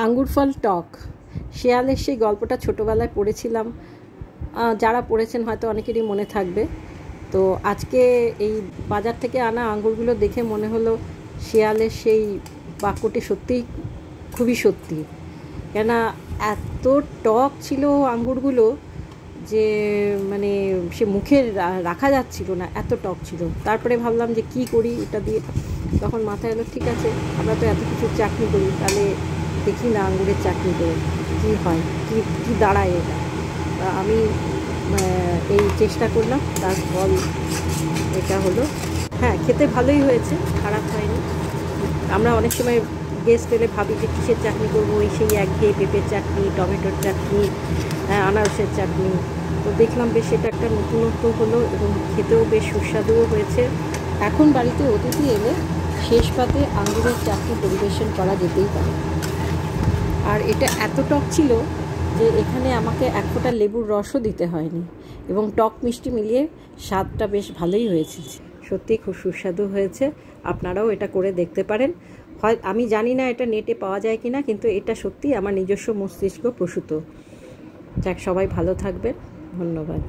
আঙ্গুর ফল টক। শেয়ালের সেই গল্পটা ছোটোবেলায় পড়েছিলাম, যারা পড়েছেন হয়তো অনেকেরই মনে থাকবে। তো আজকে এই বাজার থেকে আনা আঙ্গুরগুলো দেখে মনে হলো শেয়ালের সেই বাক্যটি সত্যিই খুবই সত্যি। কেননা এত টক ছিল আঙ্গুরগুলো যে মানে সে মুখে রাখা যাচ্ছিল না, এত টক ছিল। তারপরে ভাবলাম যে কি করি এটা দিয়ে, তখন মাথায় এলো ঠিক আছে আমরা তো এত কিছু চাটনি করি, তাহলে দেখি না আঙ্গুরের চাটনি করে কী হয়, কী দাঁড়ায় এটা। আমি এই চেষ্টা করলাম, তার ফল এটা হলো। হ্যাঁ, খেতে ভালোই হয়েছে, খারাপ হয়নি। আমরা অনেক সময় গেস্ট এলে ভাবি যে কিসের চাটনি করবো, ওই সেই একঘেয়ে পেঁপের চাটনি, টমেটোর চাটনি, আনারসের চাটনি। তো দেখলাম বেশ এটা একটা নতুনত্ব হলো এবং খেতেও বেশ সুস্বাদুও হয়েছে। এখন বাড়িতে অতিথি এলে শেষ পাতে আঙ্গুরের চাটনি পরিবেশন করা যেতেই পারে। আর এটা এত টক ছিল যে এখানে আমাকে এক ফোঁটা লেবুর রসও দিতে হয়নি, এবং টক মিষ্টি মিলিয়ে স্বাদটা বেশ ভালোই হয়েছে। সত্যিই খুব সুস্বাদু হয়েছে। আপনারাও এটা করে দেখতে পারেন। হয় আমি জানি না এটা নেটে পাওয়া যায় কি না, কিন্তু এটা সত্যি আমার নিজস্ব মস্তিষ্ক প্রসূত। যাক, সবাই ভালো থাকবেন, ধন্যবাদ।